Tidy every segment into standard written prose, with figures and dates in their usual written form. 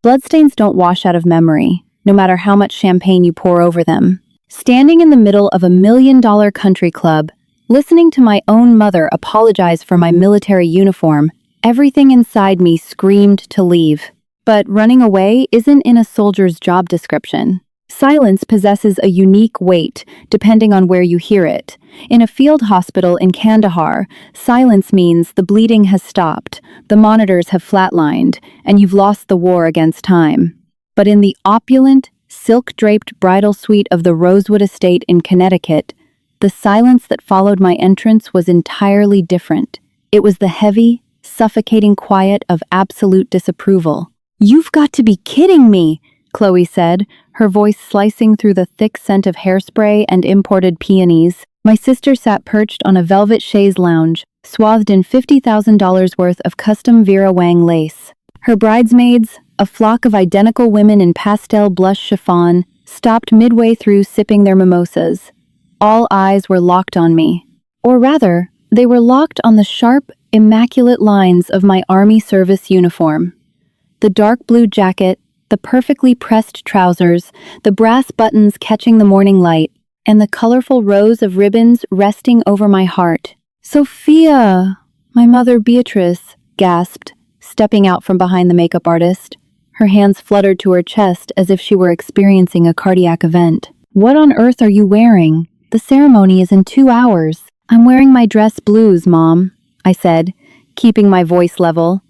Bloodstains don't wash out of memory, no matter how much champagne you pour over them. Standing in the middle of $1 million country club, listening to my own mother apologize for my military uniform, everything inside me screamed to leave. But running away isn't in a soldier's job description. Silence possesses a unique weight, depending on where you hear it. In a field hospital in Kandahar, silence means the bleeding has stopped, the monitors have flatlined, and you've lost the war against time. But in the opulent, silk-draped bridal suite of the Rosewood Estate in Connecticut, the silence that followed my entrance was entirely different. It was the heavy, suffocating quiet of absolute disapproval. "You've got to be kidding me," Chloe said, her voice slicing through the thick scent of hairspray and imported peonies. My sister sat perched on a velvet chaise lounge, swathed in $50,000 worth of custom Vera Wang lace. Her bridesmaids, a flock of identical women in pastel blush chiffon, stopped midway through sipping their mimosas. All eyes were locked on me. Or rather, they were locked on the sharp, immaculate lines of my Army service uniform. The dark blue jacket, the perfectly pressed trousers, the brass buttons catching the morning light, and the colorful rows of ribbons resting over my heart. "Sophia!" my mother Beatrice gasped, stepping out from behind the makeup artist. Her hands fluttered to her chest as if she were experiencing a cardiac event. "What on earth are you wearing? The ceremony is in 2 hours." "I'm wearing my dress blues, Mom," I said, keeping my voice level.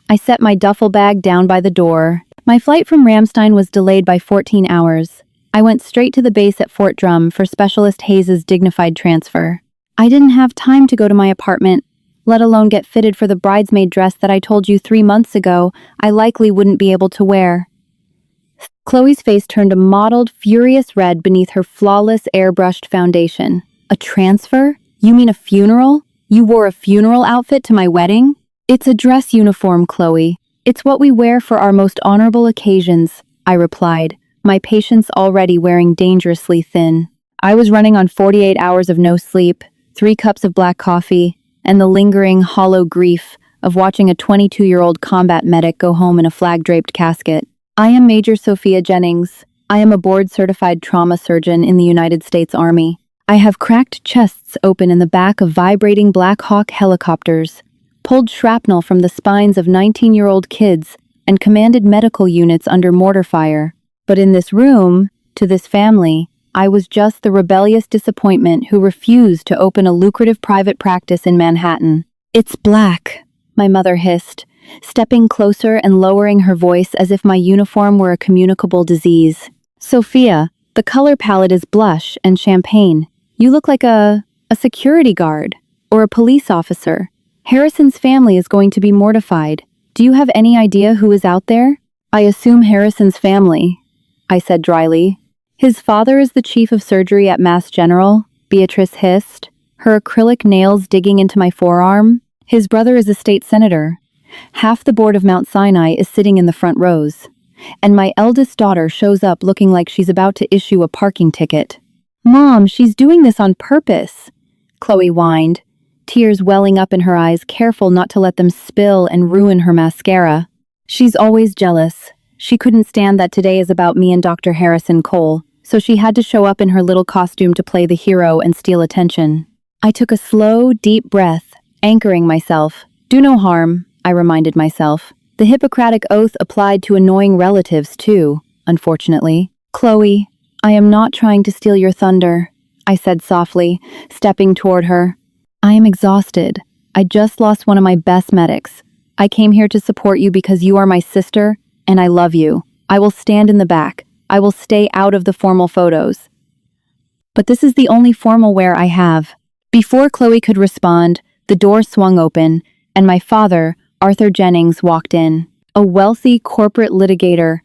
I set my duffel bag down by the door. My flight from Ramstein was delayed by 14 hours. I went straight to the base at Fort Drum for Specialist Hayes' dignified transfer. I didn't have time to go to my apartment, let alone get fitted for the bridesmaid dress that I told you 3 months ago I likely wouldn't be able to wear. Chloe's face turned a mottled, furious red beneath her flawless, airbrushed foundation. "A transfer? You mean a funeral? You wore a funeral outfit to my wedding?" "It's a dress uniform, Chloe. It's what we wear for our most honorable occasions," I replied, my patience already wearing dangerously thin. I was running on 48 hours of no sleep, 3 cups of black coffee, and the lingering, hollow grief of watching a 22-year-old combat medic go home in a flag-draped casket. I am Major Sophia Jennings. I am a board-certified trauma surgeon in the United States Army. I have cracked chests open in the back of vibrating Black Hawk helicopters, pulled shrapnel from the spines of 19-year-old kids, and commanded medical units under mortar fire. But in this room, to this family, I was just the rebellious disappointment who refused to open a lucrative private practice in Manhattan. "It's black," my mother hissed, stepping closer and lowering her voice as if my uniform were a communicable disease. "Sophia, the color palette is blush and champagne. You look like a security guard or a police officer. Harrison's family is going to be mortified. Do you have any idea who is out there?" "I assume Harrison's family," I said dryly. "His father is the chief of surgery at Mass General," Beatrice hissed, her acrylic nails digging into my forearm. "His brother is a state senator. Half the board of Mount Sinai is sitting in the front rows. And my eldest daughter shows up looking like she's about to issue a parking ticket." "Mom, she's doing this on purpose," Chloe whined, tears welling up in her eyes, careful not to let them spill and ruin her mascara. "She's always jealous. She couldn't stand that today is about me and Dr. Harrison Cole, so she had to show up in her little costume to play the hero and steal attention." I took a slow, deep breath, anchoring myself. "Do no harm," I reminded myself. The Hippocratic oath applied to annoying relatives, too, unfortunately. "Chloe, I am not trying to steal your thunder," I said softly, stepping toward her. "I am exhausted. I just lost one of my best medics. I came here to support you because you are my sister, and I love you. I will stand in the back. I will stay out of the formal photos. But this is the only formal wear I have." Before Chloe could respond, the door swung open, and my father, Arthur Jennings, walked in. A wealthy corporate litigator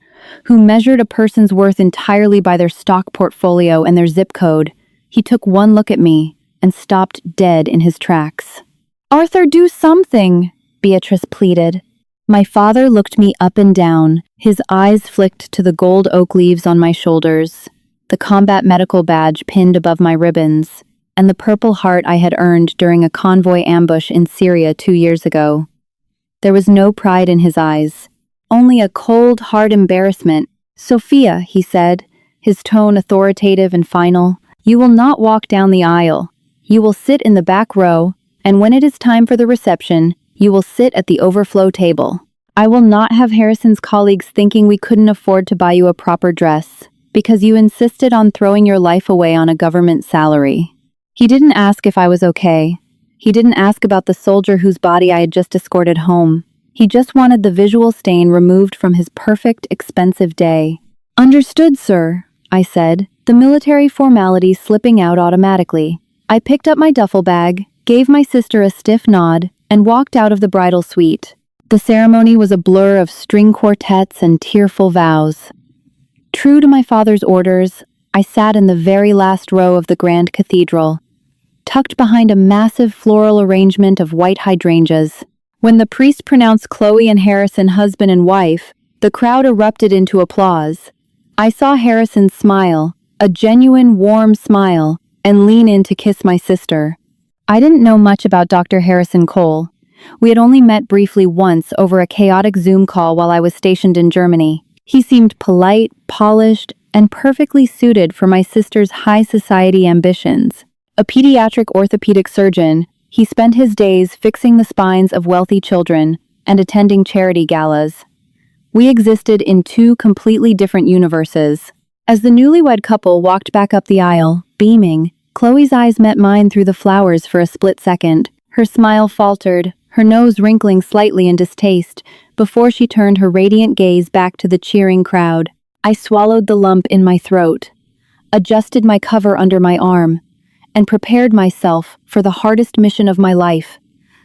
who measured a person's worth entirely by their stock portfolio and their zip code. He took one look at me and stopped dead in his tracks. "Arthur, do something," Beatrice pleaded. My father looked me up and down, his eyes flicked to the gold oak leaves on my shoulders, the combat medical badge pinned above my ribbons, and the Purple Heart I had earned during a convoy ambush in Syria 2 years ago. There was no pride in his eyes, only a cold, hard embarrassment. "Sophia," he said, his tone authoritative and final, "you will not walk down the aisle. You will sit in the back row, and when it is time for the reception, you will sit at the overflow table. I will not have Harrison's colleagues thinking we couldn't afford to buy you a proper dress, because you insisted on throwing your life away on a government salary." He didn't ask if I was okay. He didn't ask about the soldier whose body I had just escorted home. He just wanted the visual stain removed from his perfect, expensive day. "Understood, sir," I said, the military formality slipping out automatically. I picked up my duffel bag, gave my sister a stiff nod, and walked out of the bridal suite. The ceremony was a blur of string quartets and tearful vows. True to my father's orders, I sat in the very last row of the grand cathedral, tucked behind a massive floral arrangement of white hydrangeas. When the priest pronounced Chloe and Harrison husband and wife, the crowd erupted into applause. I saw Harrison smile, a genuine warm smile, and lean in to kiss my sister. I didn't know much about Dr. Harrison Cole. We had only met briefly once over a chaotic Zoom call while I was stationed in Germany. He seemed polite, polished, and perfectly suited for my sister's high society ambitions. A pediatric orthopedic surgeon, he spent his days fixing the spines of wealthy children and attending charity galas. We existed in two completely different universes. As the newlywed couple walked back up the aisle, beaming, Chloe's eyes met mine through the flowers for a split second. Her smile faltered, her nose wrinkling slightly in distaste, before she turned her radiant gaze back to the cheering crowd. I swallowed the lump in my throat, adjusted my cover under my arm, and prepared myself for the hardest mission of my life,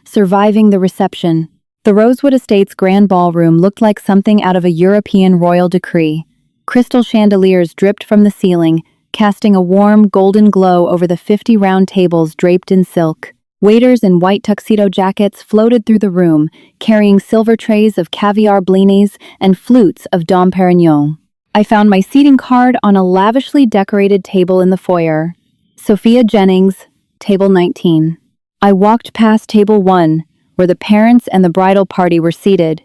surviving the reception. The Rosewood Estates grand ballroom looked like something out of a European royal decree. Crystal chandeliers dripped from the ceiling, casting a warm, golden glow over the 50 round tables draped in silk. Waiters in white tuxedo jackets floated through the room, carrying silver trays of caviar blinis and flutes of Dom Perignon. I found my seating card on a lavishly decorated table in the foyer. Sophia Jennings, table 19. I walked past table 1, where the parents and the bridal party were seated.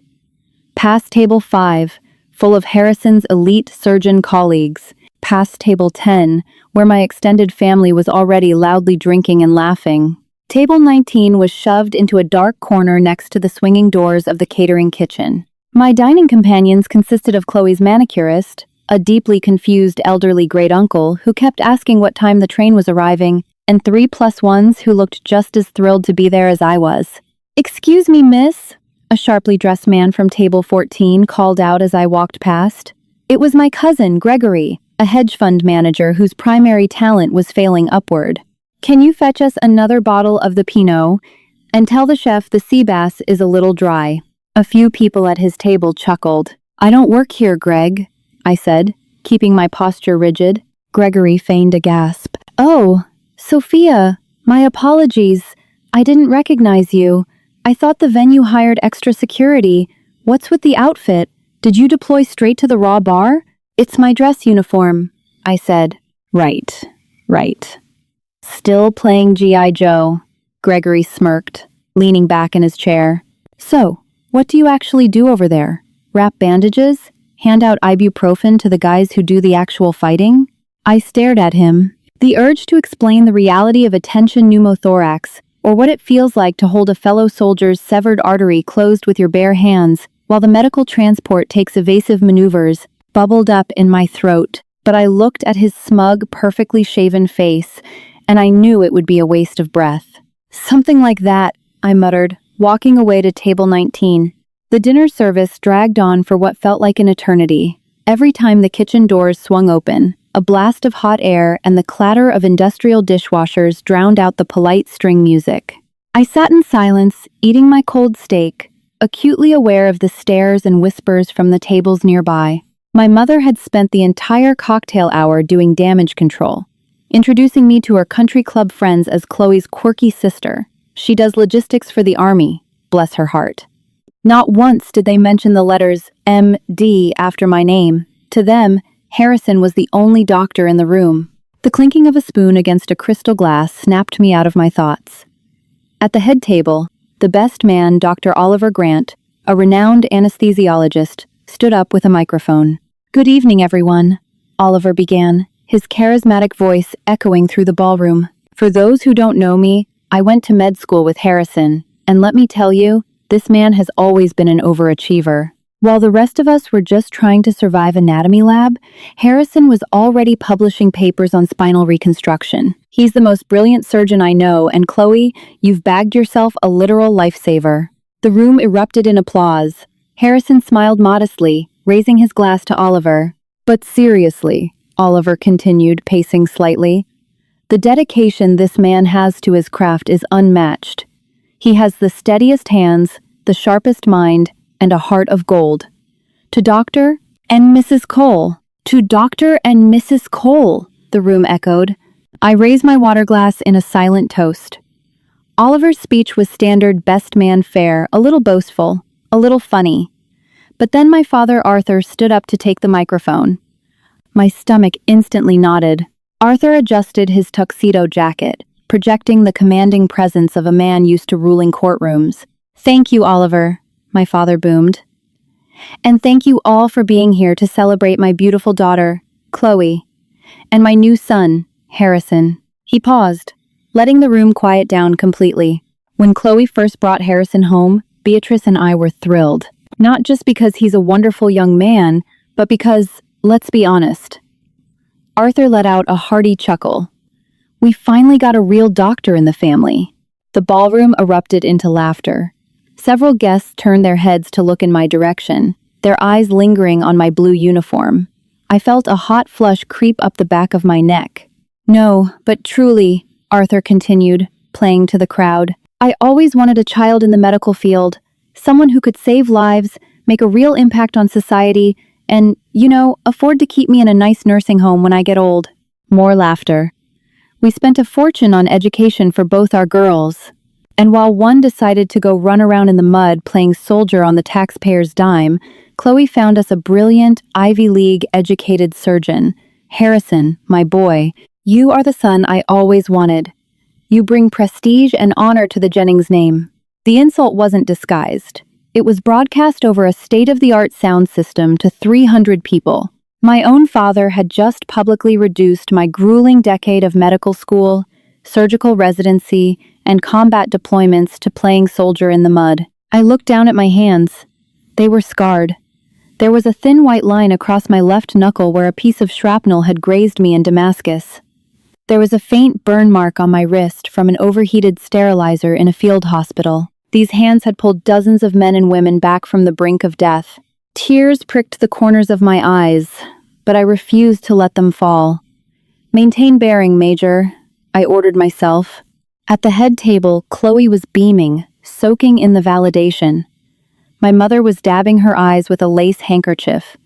Past table 5, full of Harrison's elite surgeon colleagues. Past table 10, where my extended family was already loudly drinking and laughing. Table 19 was shoved into a dark corner next to the swinging doors of the catering kitchen. My dining companions consisted of Chloe's manicurist, a deeply confused elderly great-uncle who kept asking what time the train was arriving, and 3+1s who looked just as thrilled to be there as I was. "Excuse me, miss," a sharply dressed man from table 14 called out as I walked past. It was my cousin, Gregory, a hedge fund manager whose primary talent was failing upward. "Can you fetch us another bottle of the Pinot, and tell the chef the sea bass is a little dry?" A few people at his table chuckled. "I don't work here, Greg," I said, keeping my posture rigid. Gregory feigned a gasp. "Oh, Sophia, my apologies. I didn't recognize you. I thought the venue hired extra security. What's with the outfit? Did you deploy straight to the raw bar?" "It's my dress uniform," I said. Right. Still playing G.I. Joe, Gregory smirked, leaning back in his chair. "So, what do you actually do over there? Wrap bandages? Hand out ibuprofen to the guys who do the actual fighting?" I stared at him. The urge to explain the reality of a tension pneumothorax, or what it feels like to hold a fellow soldier's severed artery closed with your bare hands, while the medical transport takes evasive maneuvers, bubbled up in my throat. But I looked at his smug, perfectly shaven face, and I knew it would be a waste of breath. "Something like that," I muttered, walking away to table 19. The dinner service dragged on for what felt like an eternity. Every time the kitchen doors swung open, a blast of hot air and the clatter of industrial dishwashers drowned out the polite string music. I sat in silence, eating my cold steak, acutely aware of the stares and whispers from the tables nearby. My mother had spent the entire cocktail hour doing damage control, introducing me to her country club friends as Chloe's quirky sister. She does logistics for the army, bless her heart. Not once did they mention the letters M.D. after my name. To them, Harrison was the only doctor in the room. The clinking of a spoon against a crystal glass snapped me out of my thoughts. At the head table, the best man, Dr. Oliver Grant, a renowned anesthesiologist, stood up with a microphone. "Good evening, everyone," Oliver began, his charismatic voice echoing through the ballroom. "For those who don't know me, I went to med school with Harrison, and let me tell you, this man has always been an overachiever. While the rest of us were just trying to survive anatomy lab, Harrison was already publishing papers on spinal reconstruction. He's the most brilliant surgeon I know, and Chloe, you've bagged yourself a literal lifesaver." The room erupted in applause. Harrison smiled modestly, raising his glass to Oliver. "But seriously," Oliver continued, pacing slightly, "the dedication this man has to his craft is unmatched. He has the steadiest hands, the sharpest mind, and a heart of gold. To Dr. and Mrs. Cole." "To Dr. and Mrs. Cole," the room echoed. I raised my water glass in a silent toast. Oliver's speech was standard best man fare, a little boastful, a little funny. But then my father Arthur stood up to take the microphone. My stomach instantly knotted. Arthur adjusted his tuxedo jacket, projecting the commanding presence of a man used to ruling courtrooms. "Thank you, Oliver," my father boomed. "And thank you all for being here to celebrate my beautiful daughter, Chloe, and my new son, Harrison." He paused, letting the room quiet down completely. When Chloe first brought Harrison home, Beatrice and I were thrilled. Not just because he's a wonderful young man, but because, let's be honest. Arthur let out a hearty chuckle. "We finally got a real doctor in the family." The ballroom erupted into laughter. Several guests turned their heads to look in my direction, their eyes lingering on my blue uniform. I felt a hot flush creep up the back of my neck. "No, but truly," Arthur continued, playing to the crowd, "I always wanted a child in the medical field, someone who could save lives, make a real impact on society, and, afford to keep me in a nice nursing home when I get old." More laughter. We spent a fortune on education for both our girls. And while one decided to go run around in the mud playing soldier on the taxpayer's dime, Chloe found us a brilliant, Ivy League-educated surgeon. "Harrison, my boy, you are the son I always wanted. You bring prestige and honor to the Jennings name." The insult wasn't disguised. It was broadcast over a state-of-the-art sound system to 300 people. My own father had just publicly reduced my grueling decade of medical school, surgical residency, and combat deployments to playing soldier in the mud. I looked down at my hands. They were scarred. There was a thin white line across my left knuckle where a piece of shrapnel had grazed me in Damascus. There was a faint burn mark on my wrist from an overheated sterilizer in a field hospital. These hands had pulled dozens of men and women back from the brink of death. Tears pricked the corners of my eyes, but I refused to let them fall. "Maintain bearing, Major," I ordered myself. At the head table, Chloe was beaming, soaking in the validation. My mother was dabbing her eyes with a lace handkerchief.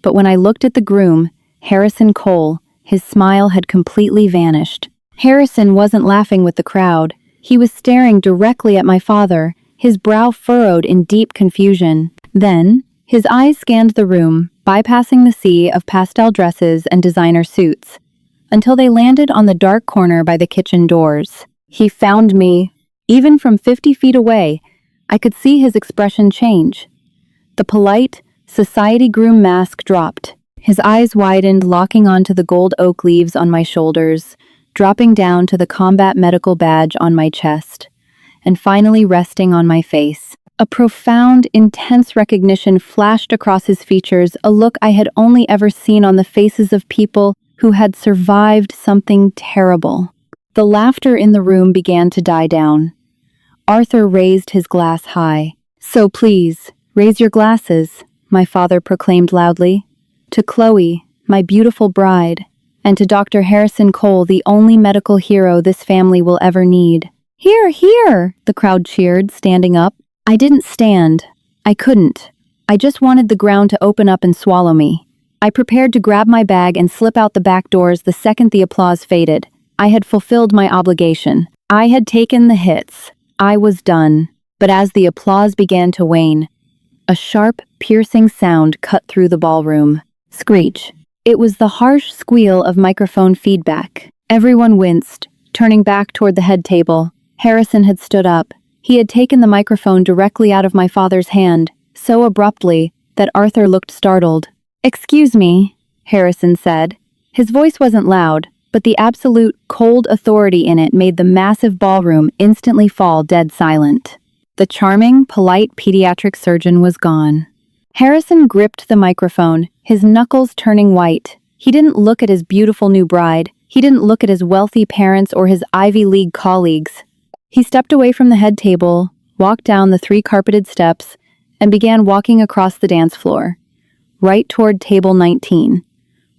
But when I looked at the groom, Harrison Cole, his smile had completely vanished. Harrison wasn't laughing with the crowd. He was staring directly at my father, his brow furrowed in deep confusion. Then, his eyes scanned the room, bypassing the sea of pastel dresses and designer suits, until they landed on the dark corner by the kitchen doors. He found me. Even from 50 feet away, I could see his expression change. The polite, society groom mask dropped. His eyes widened, locking onto the gold oak leaves on my shoulders, dropping down to the combat medical badge on my chest, and finally resting on my face. A profound, intense recognition flashed across his features, a look I had only ever seen on the faces of people who had survived something terrible. The laughter in the room began to die down. Arthur raised his glass high. "So please, raise your glasses," my father proclaimed loudly. "To Chloe, my beautiful bride, and to Dr. Harrison Cole, the only medical hero this family will ever need." "Hear, hear!" the crowd cheered, standing up. I didn't stand. I couldn't. I just wanted the ground to open up and swallow me. I prepared to grab my bag and slip out the back doors the second the applause faded. I had fulfilled my obligation. I had taken the hits. I was done. But as the applause began to wane, a sharp, piercing sound cut through the ballroom. Screech. It was the harsh squeal of microphone feedback. Everyone winced, turning back toward the head table. Harrison had stood up. He had taken the microphone directly out of my father's hand, so abruptly, that Arthur looked startled. "Excuse me," Harrison said. His voice wasn't loud, but the absolute, cold authority in it made the massive ballroom instantly fall dead silent. The charming, polite pediatric surgeon was gone. Harrison gripped the microphone, his knuckles turning white. He didn't look at his beautiful new bride. He didn't look at his wealthy parents or his Ivy League colleagues. He stepped away from the head table, walked down the 3 carpeted steps, and began walking across the dance floor, right toward table 19,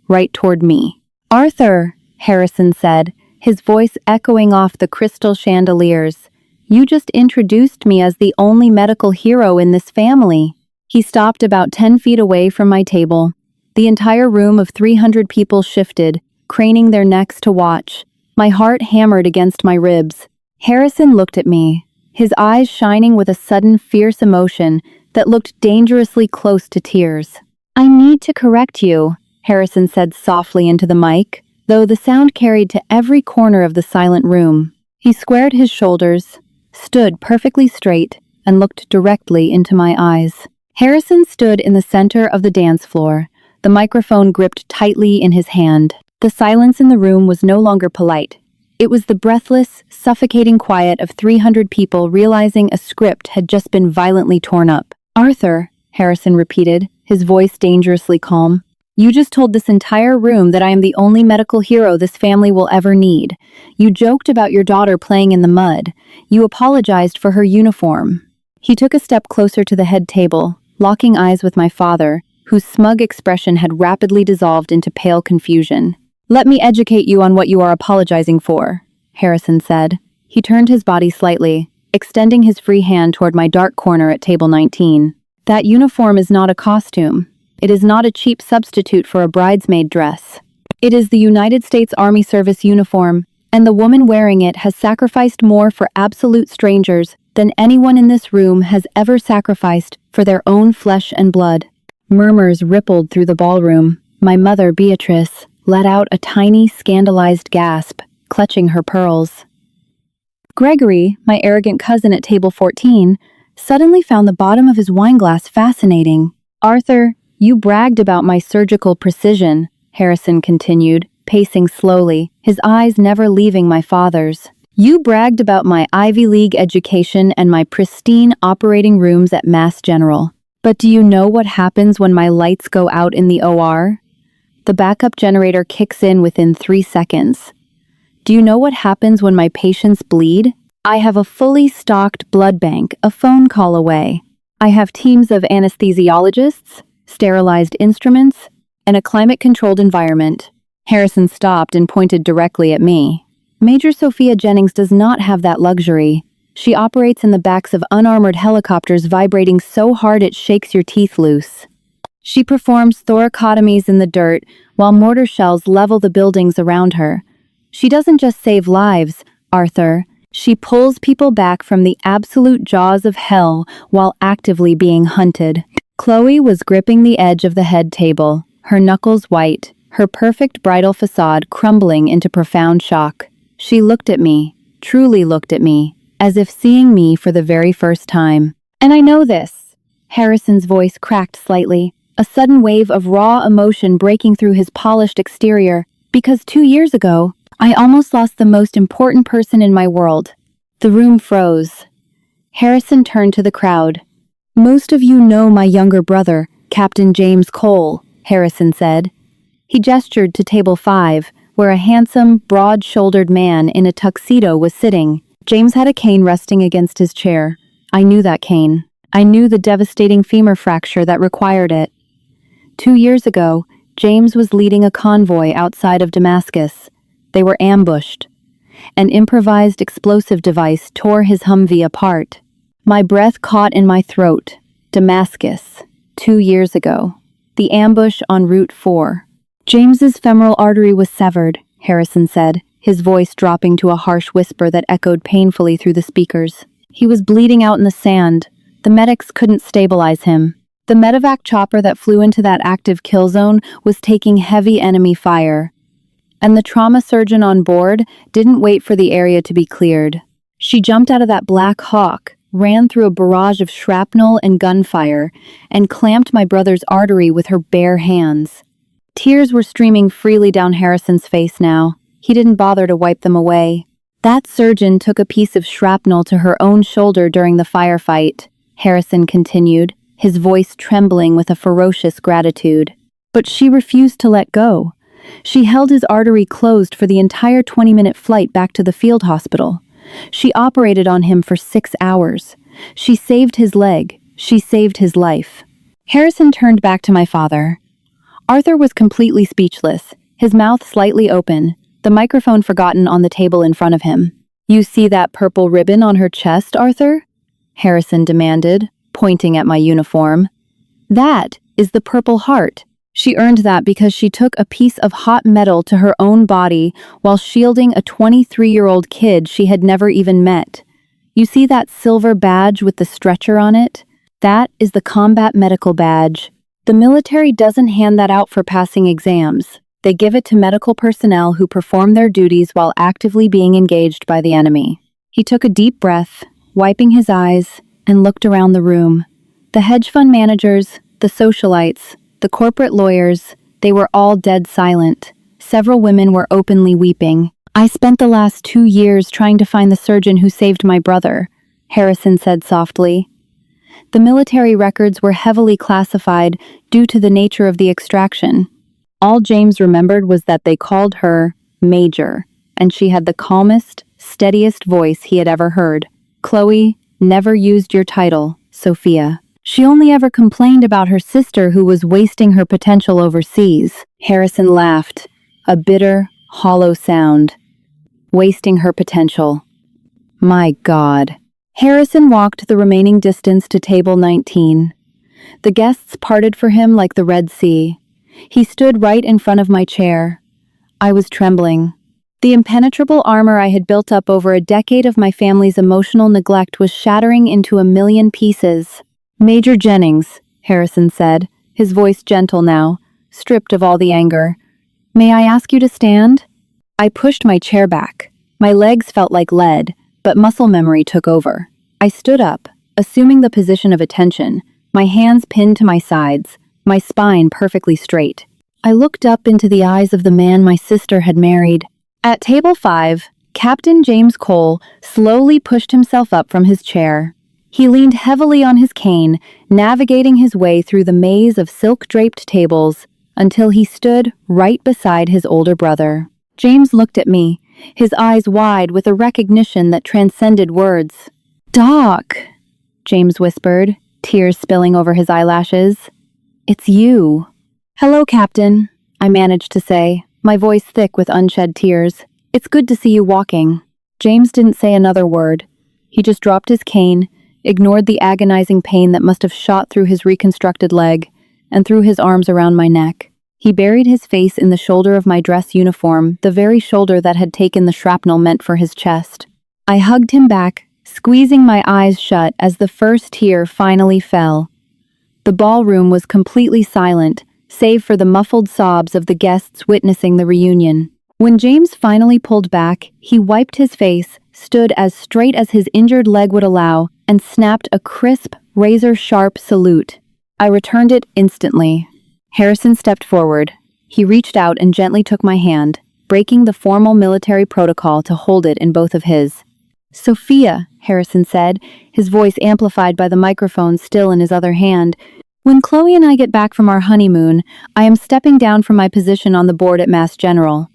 right toward me. "Arthur," Harrison said, his voice echoing off the crystal chandeliers, "you just introduced me as the only medical hero in this family." He stopped about 10 feet away from my table. The entire room of 300 people shifted, craning their necks to watch. My heart hammered against my ribs. Harrison looked at me, his eyes shining with a sudden fierce emotion that looked dangerously close to tears. "I need to correct you," Harrison said softly into the mic, though the sound carried to every corner of the silent room. He squared his shoulders, stood perfectly straight, and looked directly into my eyes. Harrison stood in the center of the dance floor, the microphone gripped tightly in his hand. The silence in the room was no longer polite. It was the breathless, suffocating quiet of 300 people realizing a script had just been violently torn up. "Arthur," Harrison repeated, his voice dangerously calm, "you just told this entire room that I am the only medical hero this family will ever need. You joked about your daughter playing in the mud. You apologized for her uniform." He took a step closer to the head table, locking eyes with my father, whose smug expression had rapidly dissolved into pale confusion. "Let me educate you on what you are apologizing for," Harrison said. He turned his body slightly, extending his free hand toward my dark corner at table 19. "That uniform is not a costume. It is not a cheap substitute for a bridesmaid dress. It is the United States Army Service uniform, and the woman wearing it has sacrificed more for absolute strangers than anyone in this room has ever sacrificed for their own flesh and blood." Murmurs rippled through the ballroom. My mother, Beatrice, let out a tiny, scandalized gasp, clutching her pearls. Gregory, my arrogant cousin at table 14, suddenly found the bottom of his wineglass fascinating. "Arthur, you bragged about my surgical precision," Harrison continued, pacing slowly, his eyes never leaving my father's. "You bragged about my Ivy League education and my pristine operating rooms at Mass General. But do you know what happens when my lights go out in the OR? The backup generator kicks in within 3 seconds. Do you know what happens when my patients bleed? I have a fully stocked blood bank a phone call away. I have teams of anesthesiologists, sterilized instruments, and a climate-controlled environment." Harrison stopped and pointed directly at me. "Major Sophia Jennings does not have that luxury. She operates in the backs of unarmored helicopters vibrating so hard it shakes your teeth loose. She performs thoracotomies in the dirt while mortar shells level the buildings around her. She doesn't just save lives, Arthur. She pulls people back from the absolute jaws of hell while actively being hunted." Chloe was gripping the edge of the head table, her knuckles white, her perfect bridal facade crumbling into profound shock. She looked at me, truly looked at me, as if seeing me for the very first time. "And I know this." Harrison's voice cracked slightly, a sudden wave of raw emotion breaking through his polished exterior, "because 2 years ago, I almost lost the most important person in my world." The room froze. Harrison turned to the crowd. "Most of you know my younger brother, Captain James Cole," Harrison said. He gestured to table 5, where a handsome, broad-shouldered man in a tuxedo was sitting. James had a cane resting against his chair. I knew that cane. I knew the devastating femur fracture that required it. 2 years ago, James was leading a convoy outside of Damascus. They were ambushed. An improvised explosive device tore his Humvee apart. My breath caught in my throat. Damascus. 2 years ago. The ambush on Route 4. "James's femoral artery was severed," Harrison said, his voice dropping to a harsh whisper that echoed painfully through the speakers. "He was bleeding out in the sand. The medics couldn't stabilize him. The medevac chopper that flew into that active kill zone was taking heavy enemy fire. And the trauma surgeon on board didn't wait for the area to be cleared. She jumped out of that Black Hawk, ran through a barrage of shrapnel and gunfire, and clamped my brother's artery with her bare hands. Tears were streaming freely down Harrison's face now. He didn't bother to wipe them away. That surgeon took a piece of shrapnel to her own shoulder during the firefight, Harrison continued, his voice trembling with a ferocious gratitude. But she refused to let go. She held his artery closed for the entire 20-minute flight back to the field hospital. She operated on him for 6 hours. She saved his leg. She saved his life. Harrison turned back to my father. Arthur was completely speechless, his mouth slightly open, the microphone forgotten on the table in front of him. "You see that purple ribbon on her chest, Arthur?" Harrison demanded, pointing at my uniform. "That is the Purple Heart. She earned that because she took a piece of hot metal to her own body while shielding a 23-year-old kid she had never even met. You see that silver badge with the stretcher on it? That is the Combat Medical Badge. The military doesn't hand that out for passing exams. They give it to medical personnel who perform their duties while actively being engaged by the enemy." He took a deep breath, wiping his eyes, and looked around the room. The hedge fund managers, the socialites, the corporate lawyers, they were all dead silent. Several women were openly weeping. "I spent the last 2 years trying to find the surgeon who saved my brother," Harrison said softly. The military records were heavily classified due to the nature of the extraction. All James remembered was that they called her Major, and she had the calmest, steadiest voice he had ever heard. "Chloe never used your title, Sophia. She only ever complained about her sister who was wasting her potential overseas." Harrison laughed, a bitter, hollow sound. Wasting her potential. My God. Harrison walked the remaining distance to table 19. The guests parted for him like the Red Sea. He stood right in front of my chair. I was trembling. The impenetrable armor I had built up over a decade of my family's emotional neglect was shattering into a million pieces. "Major Jennings," Harrison said, his voice gentle now, stripped of all the anger. "May I ask you to stand?" I pushed my chair back. My legs felt like lead, but muscle memory took over. I stood up, assuming the position of attention, my hands pinned to my sides, my spine perfectly straight. I looked up into the eyes of the man my sister had married. At table 5, Captain James Cole slowly pushed himself up from his chair. He leaned heavily on his cane, navigating his way through the maze of silk-draped tables until he stood right beside his older brother. James looked at me, his eyes wide with a recognition that transcended words. "Doc," James whispered, tears spilling over his eyelashes. "It's you." "Hello, Captain," I managed to say, my voice thick with unshed tears. "It's good to see you walking." James didn't say another word. He just dropped his cane, ignored the agonizing pain that must have shot through his reconstructed leg, and threw his arms around my neck. He buried his face in the shoulder of my dress uniform, the very shoulder that had taken the shrapnel meant for his chest. I hugged him back, squeezing my eyes shut as the first tear finally fell. The ballroom was completely silent, save for the muffled sobs of the guests witnessing the reunion. When James finally pulled back, he wiped his face, stood as straight as his injured leg would allow, and snapped a crisp, razor-sharp salute. I returned it instantly. Harrison stepped forward. He reached out and gently took my hand, breaking the formal military protocol to hold it in both of his. "Sophia," Harrison said, his voice amplified by the microphone still in his other hand, "when Chloe and I get back from our honeymoon, I am stepping down from my position on the board at Mass General.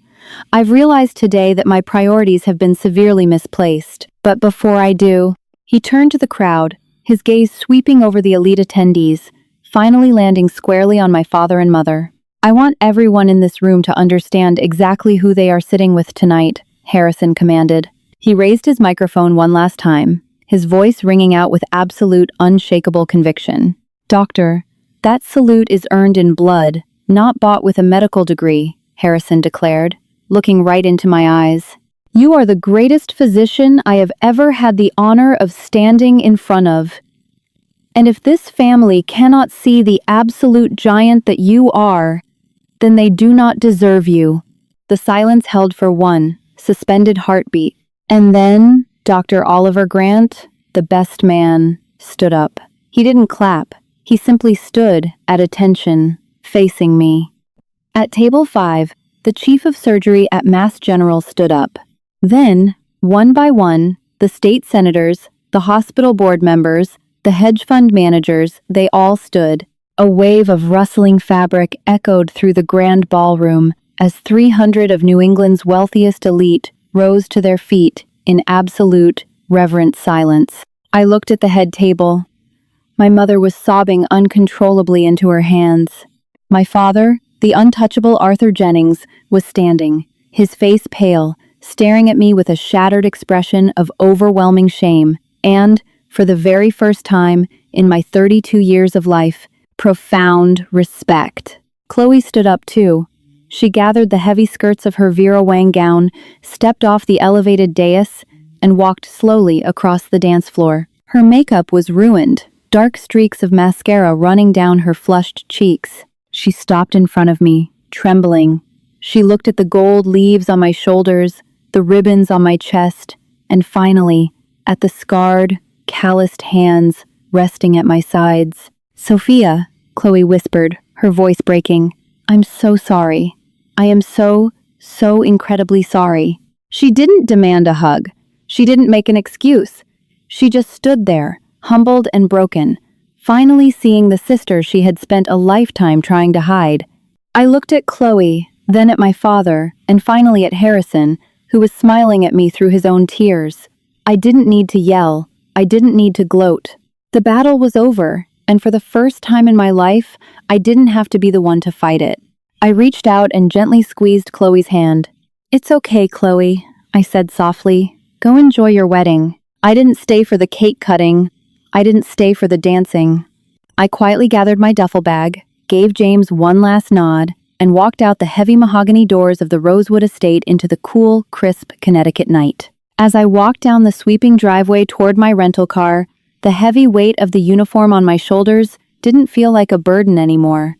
I've realized today that my priorities have been severely misplaced. But before I do..." He turned to the crowd, his gaze sweeping over the elite attendees, finally landing squarely on my father and mother. "I want everyone in this room to understand exactly who they are sitting with tonight," Harrison commanded. He raised his microphone one last time, his voice ringing out with absolute, unshakable conviction. "Doctor, that salute is earned in blood, not bought with a medical degree," Harrison declared, looking right into my eyes. "You are the greatest physician I have ever had the honor of standing in front of. And if this family cannot see the absolute giant that you are, then they do not deserve you." The silence held for one suspended heartbeat. "And then, Dr. Oliver Grant," the best man, stood up. He didn't clap. He simply stood at attention, facing me. At table 5, the chief of surgery at Mass General stood up. Then, one by one, the state senators, the hospital board members, the hedge fund managers, they all stood. A wave of rustling fabric echoed through the grand ballroom as 300 of New England's wealthiest elite rose to their feet in absolute, reverent silence. I looked at the head table. My mother was sobbing uncontrollably into her hands. My father, the untouchable Arthur Jennings, was standing, his face pale, staring at me with a shattered expression of overwhelming shame, and, for the very first time in my 32 years of life, profound respect. Chloe stood up too. She gathered the heavy skirts of her Vera Wang gown, stepped off the elevated dais, and walked slowly across the dance floor. Her makeup was ruined, dark streaks of mascara running down her flushed cheeks. She stopped in front of me, trembling. She looked at the gold leaves on my shoulders, the ribbons on my chest, and finally, at the scarred, calloused hands resting at my sides. "Sophia," Chloe whispered, her voice breaking, "I'm so sorry. I am so incredibly sorry." She didn't demand a hug. She didn't make an excuse. She just stood there, humbled and broken, finally seeing the sister she had spent a lifetime trying to hide. I looked at Chloe, then at my father, and finally at Harrison, who was smiling at me through his own tears. I didn't need to yell. I didn't need to gloat. The battle was over, and for the first time in my life, I didn't have to be the one to fight it. I reached out and gently squeezed Chloe's hand. "It's okay, Chloe," I said softly. "Go enjoy your wedding. I didn't stay for the cake cutting. I didn't stay for the dancing." I quietly gathered my duffel bag, gave James one last nod, and walked out the heavy mahogany doors of the Rosewood estate into the cool, crisp Connecticut night. As I walked down the sweeping driveway toward my rental car, the heavy weight of the uniform on my shoulders didn't feel like a burden anymore.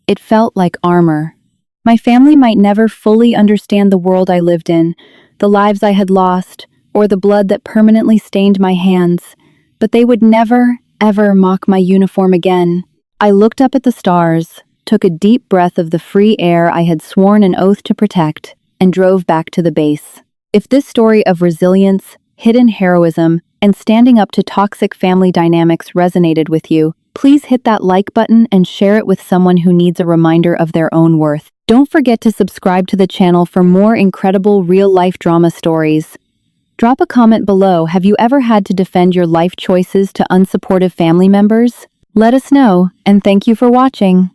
It felt like armor. My family might never fully understand the world I lived in, the lives I had lost, or the blood that permanently stained my hands, but they would never, ever mock my uniform again. I looked up at the stars, took a deep breath of the free air I had sworn an oath to protect, and drove back to the base. If this story of resilience, hidden heroism, and standing up to toxic family dynamics resonated with you, please hit that like button and share it with someone who needs a reminder of their own worth. Don't forget to subscribe to the channel for more incredible real-life drama stories. Drop a comment below. Have you ever had to defend your life choices to unsupportive family members? Let us know, and thank you for watching.